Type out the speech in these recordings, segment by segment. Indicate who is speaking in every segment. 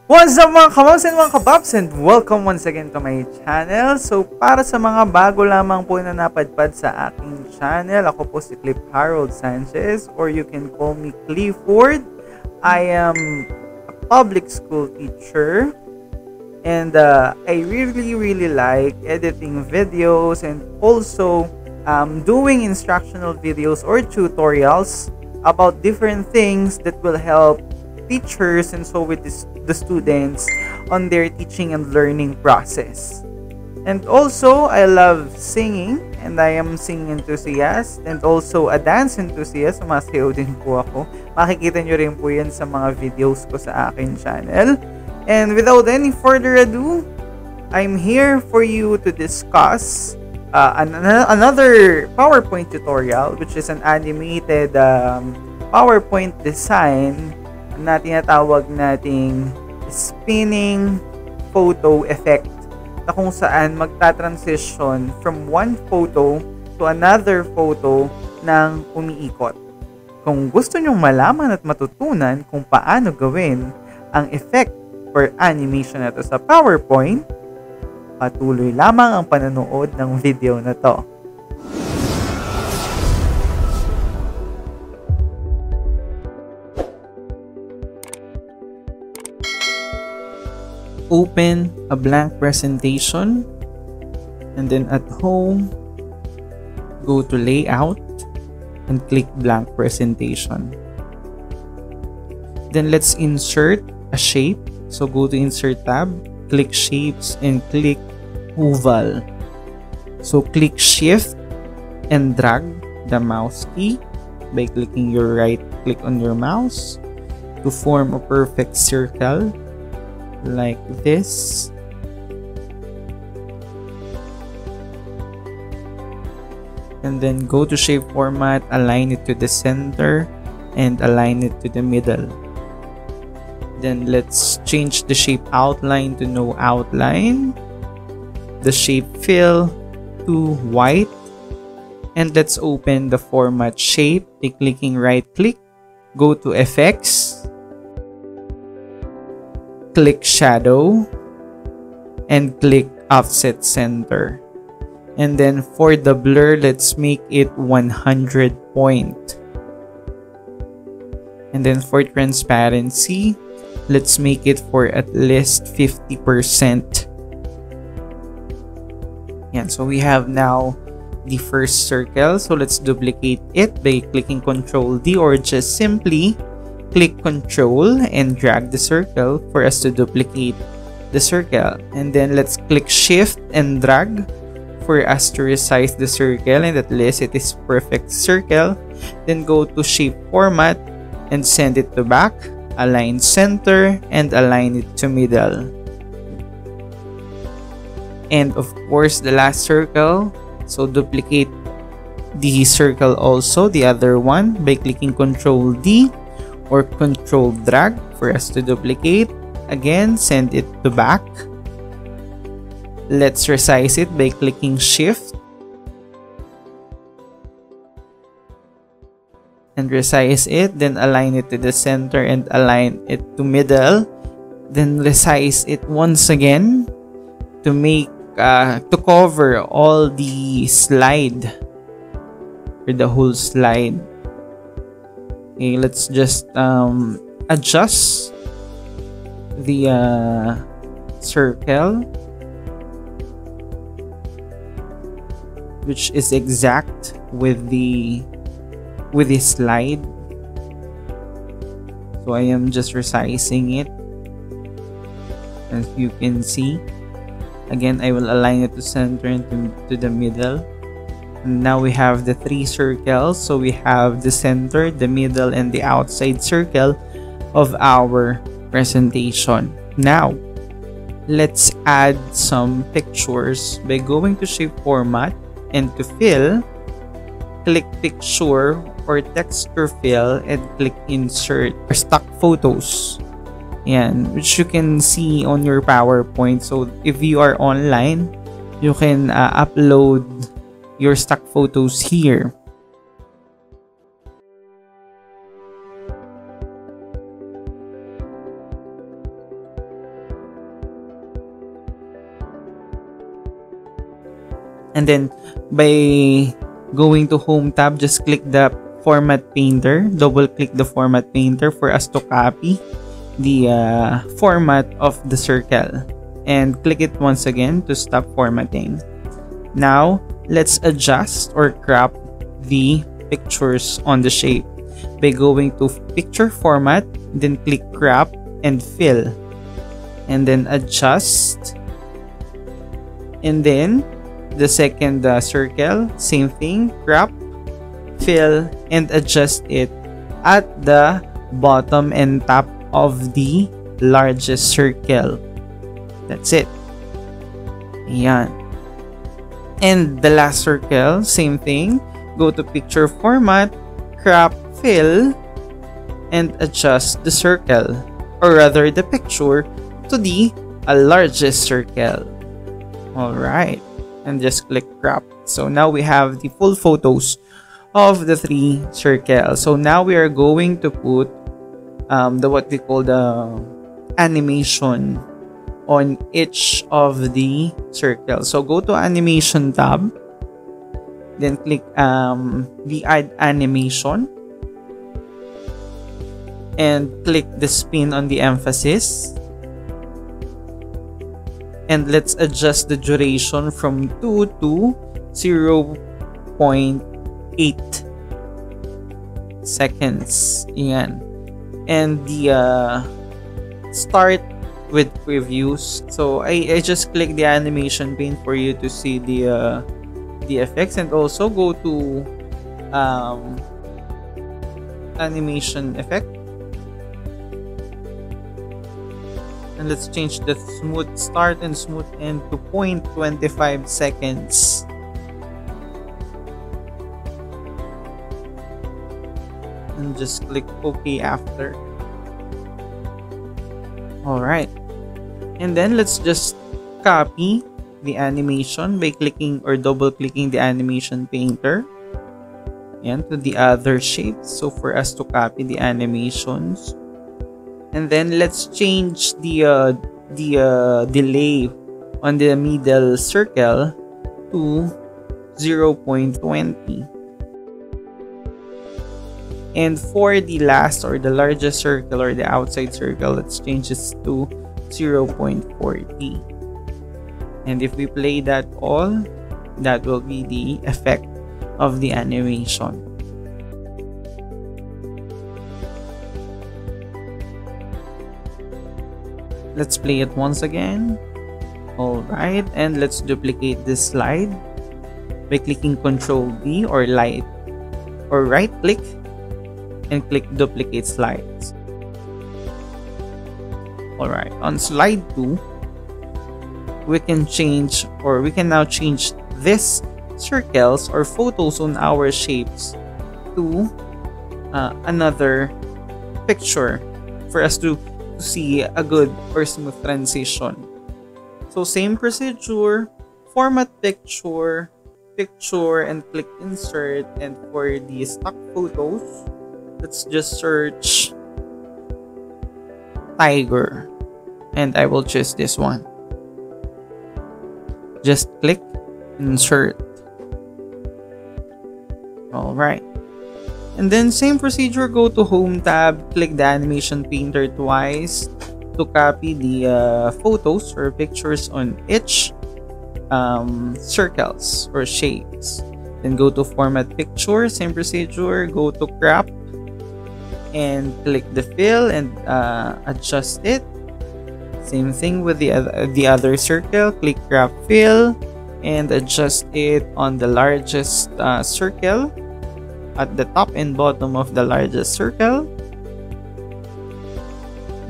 Speaker 1: What's up mga kamams and mga kapaps, and welcome once again to my channel. So para sa mga bago lamang po na napadpad sa aking channel, ako po si Cliff Harold Sanchez, or you can call me Clifford. I am a public school teacher, and I really like editing videos and also doing instructional videos or tutorials about different things that will help teachers and so with the students on their teaching and learning process. And also, I love singing, and I am singing enthusiast and also a dance enthusiast. Sumasayaw din po ako. Makikita nyo rin po yan sa mga videos ko sa akin channel. And without any further ado, I'm here for you to discuss another PowerPoint tutorial, which is an animated PowerPoint design na tinatawag nating spinning photo effect, na kung saan magta-transition from one photo to another photo ng umiikot. Kung gusto nyong malaman at matutunan kung paano gawin ang effect or animation na to sa PowerPoint, patuloy lamang ang panonood ng video na to. Open a blank presentation, and then at home, go to layout and click blank presentation. Then let's insert a shape. So go to insert tab, click shapes, and click oval. So click shift and drag the mouse key by clicking your right click on your mouse to form a perfect circle like this. And then go to shape format, align it to the center and align it to the middle. Then let's change the shape outline to no outline, the shape fill to white, and let's open the format shape by clicking right click, go to effects, click shadow, and click offset center. And then for the blur, let's make it 100 point. And then for transparency, let's make it for at least 50%. Yeah, so we have now the first circle. So let's duplicate it by clicking Ctrl D, or just simply click Ctrl and drag the circle for us to duplicate the circle. And then let's click Shift and drag for us to resize the circle, and at least it is perfect circle. Then go to shape format and send it to back, align center and align it to middle. And of course the last circle, so duplicate the circle also, the other one, by clicking Ctrl D or Control drag for us to duplicate. Again, send it to back. Let's resize it by clicking Shift and resize it, then align it to the center and align it to middle. Then resize it once again to make to cover all the slide, or the whole slide. Okay, let's just adjust the circle, which is exact with the slide. So I am just resizing it, as you can see. Again, I will align it to center and to the middle. Now we have the three circles. So we have the center, the middle, and the outside circle of our presentation. Now let's add some pictures by going to shape format and to fill, click picture or texture fill and click insert or stock photos. Yan, which you can see on your PowerPoint. So if you are online, you can upload your stock photos here. And then by going to Home tab, just click the Format Painter. Double click the Format Painter for us to copy the format of the circle. And click it once again to stop formatting. Now, let's adjust or crop the pictures on the shape by going to Picture Format, then click Crop and Fill. And then adjust. And then the second circle, same thing, crop, fill, and adjust it at the bottom and top of the largest circle. That's it. Ayan. And the last circle, same thing. Go to Picture Format, crop, fill, and adjust the circle, or rather the picture, to the largest circle. Alright. And just click crop. So now we have the full photos of the 3 circles. So now we are going to put what we call the animation on each of the circles. So go to Animation tab, then click the Add Animation, and click the spin on the emphasis. And let's adjust the duration from 2 to 0.8 seconds. Yan. And the start with previews. So I just click the animation pane for you to see the effects, and also go to animation effect. And let's change the smooth start and smooth end to 0.25 seconds. And just click OK after. Alright. And then let's just copy the animation by clicking or double clicking the animation painter. And to the other shapes. So for us to copy the animations. And then let's change the delay on the middle circle to 0.20. And for the last or the largest circle or the outside circle, let's change this to 0.40. And if we play that all, that will be the effect of the animation. Let's play it once again. Alright, and let's duplicate this slide by clicking Ctrl V or right click and click duplicate slides. Alright, on slide 2, we can now change this circles or photos on our shapes to another picture for us to see a good or smooth transition. So same procedure, format picture, and click insert. And for the stock photos, let's just search tiger, and I will choose this one. Just click insert. Alright. And then same procedure, go to Home tab, click the Animation Painter twice to copy the photos or pictures on each circles or shapes. Then go to Format Picture, same procedure, go to Crop and click the Fill and adjust it. Same thing with the other circle, click Crop, Fill and adjust it on the largest circle at the top and bottom of the largest circle.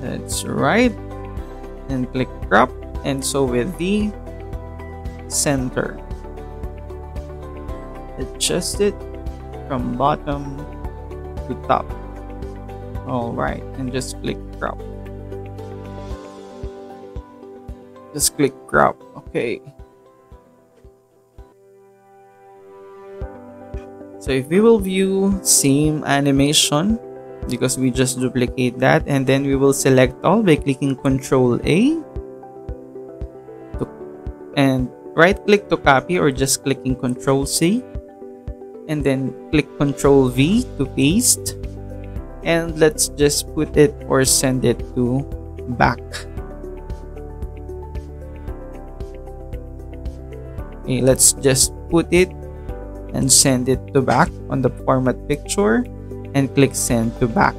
Speaker 1: That's right. And click crop, and so with the center. Adjust it from bottom to top. Alright, and just click crop. Just click crop. Okay. So if we will view same animation, because we just duplicate that, and then we will select all by clicking Ctrl A right click to copy or just clicking Control C, and then click Control V to paste, and let's just put it or send it to back. Okay, let's just put it and send it to back on the format picture and click send to back.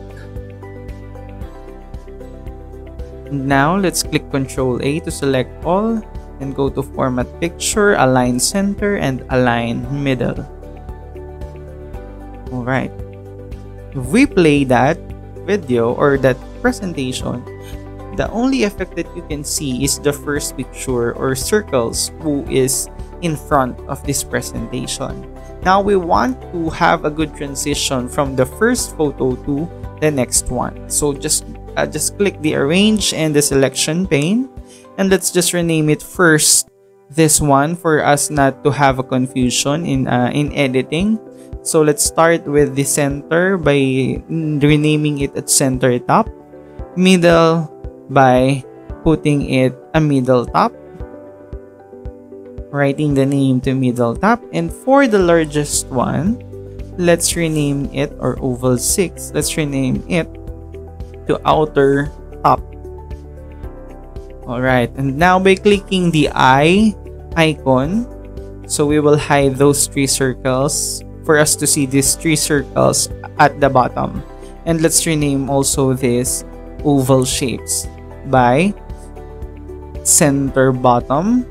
Speaker 1: Now let's click Control A to select all and go to format picture, align center, and align middle. Alright, if we play that video or that presentation, the only effect that you can see is the first picture or circles who is in front of this presentation. Now we want to have a good transition from the first photo to the next one. So just click the arrange and the selection pane, and let's just rename it first this one for us not to have a confusion in editing. So let's start with the center by renaming it at center top, middle by putting it a middle top, writing the name to middle top, and for the largest one, let's rename it, or oval 6, let's rename it to outer top. Alright, and now by clicking the eye icon, so we will hide those 3 circles for us to see these 3 circles at the bottom. And let's rename also this oval shapes by center bottom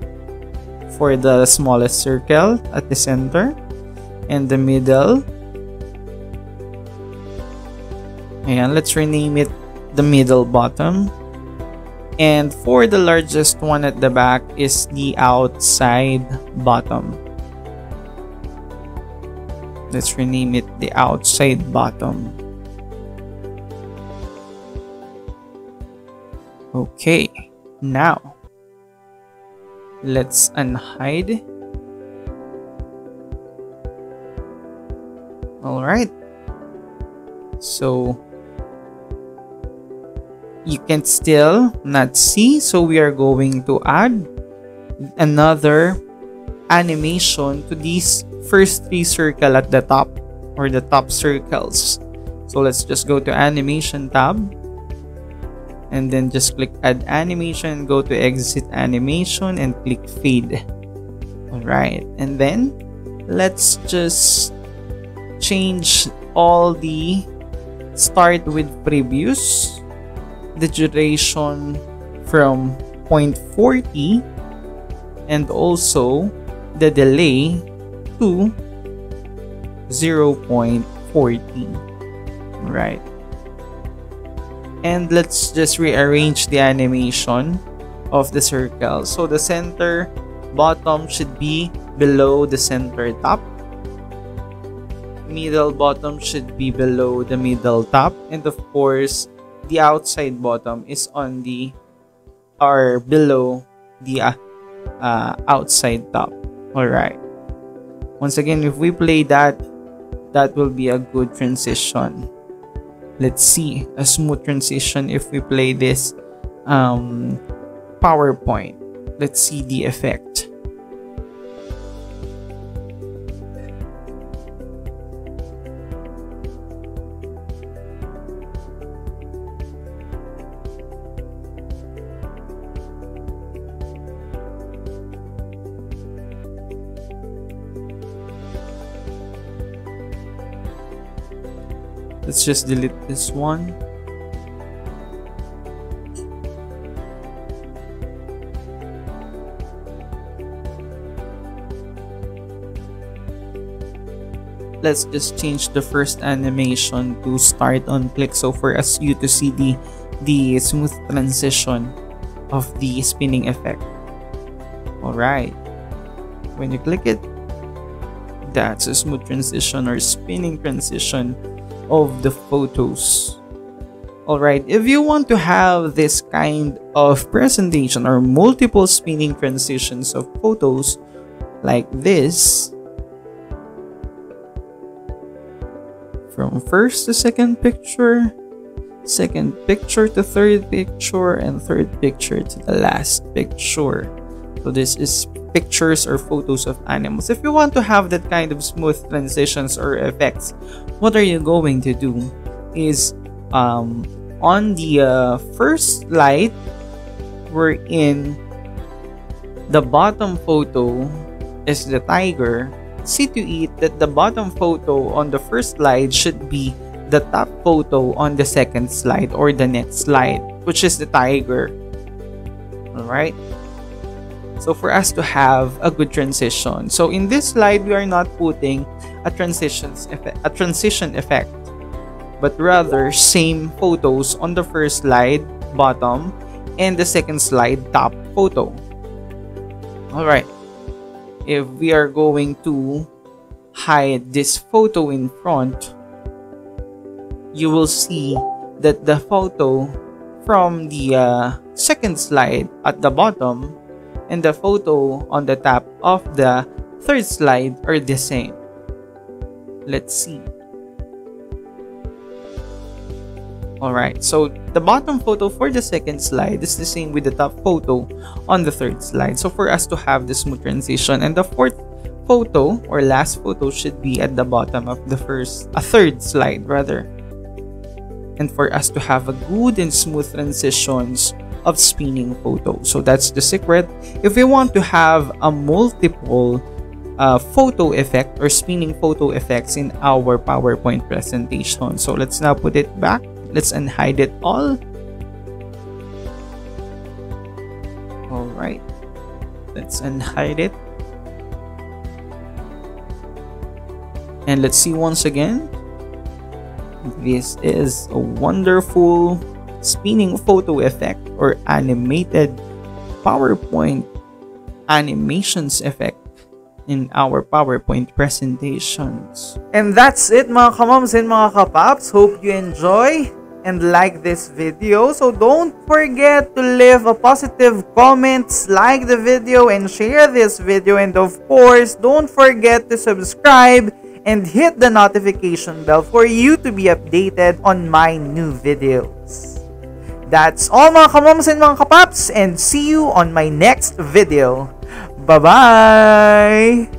Speaker 1: for the smallest circle at the center, and the middle. And let's rename it the middle bottom. And for the largest one at the back is the outside bottom. Let's rename it the outside bottom. Okay, now let's unhide. Alright, so you can still not see, so we are going to add another animation to these first 3 circles at the top, or the top circles. So let's just go to animation tab, and then just click add animation, go to exit animation and click fade. Alright, and then let's just change all the start with previous, the duration from 0.40, and also the delay to 0.14. Right, and let's just rearrange the animation of the circle. So the center bottom should be below the center top, middle bottom should be below the middle top, and of course the outside bottom is on the or below the outside top. Alright, once again, if we play that, that will be a good transition. Let's see a smooth transition if we play this PowerPoint. Let's see the effect. Let's just delete this one. Let's just change the first animation to start on click, so for us you to see the smooth transition of the spinning effect. Alright, when you click it, that's a smooth transition or spinning transition of the photos. Alright, if you want to have this kind of presentation or multiple spinning transitions of photos like this, from first to second picture to third picture, and third picture to the last picture. So this is pictures or photos of animals. If you want to have that kind of smooth transitions or effects, what are you going to do is on the first slide, we're in the bottom photo is the tiger. See to it that the bottom photo on the first slide should be the top photo on the second slide or the next slide, which is the tiger. Alright, so for us to have a good transition, so in this slide we are not putting a transition effect, but rather same photos on the first slide bottom and the second slide top photo. Alright, if we are going to hide this photo in front, you will see that the photo from the second slide at the bottom and the photo on the top of the third slide are the same. Let's see. Alright, so the bottom photo for the second slide is the same with the top photo on the third slide. So for us to have the smooth transition, and the fourth photo or last photo should be at the bottom of the third slide rather. And for us to have a good and smooth transitions of spinning photo. So that's the secret. If we want to have a multiple photo effect or spinning photo effects in our PowerPoint presentation. So let's now put it back. Let's unhide it all. Alright, let's unhide it. And let's see once again. This is a wonderful spinning photo effect or animated PowerPoint animations effect in our PowerPoint presentations. And that's it mga kamams and mga kapaps. Hope you enjoy and like this video. So don't forget to leave a positive comments, like the video and share this video, and of course don't forget to subscribe and hit the notification bell for you to be updated on my new videos. That's all mga kamams and mga kapaps, and see you on my next video. Bye-bye!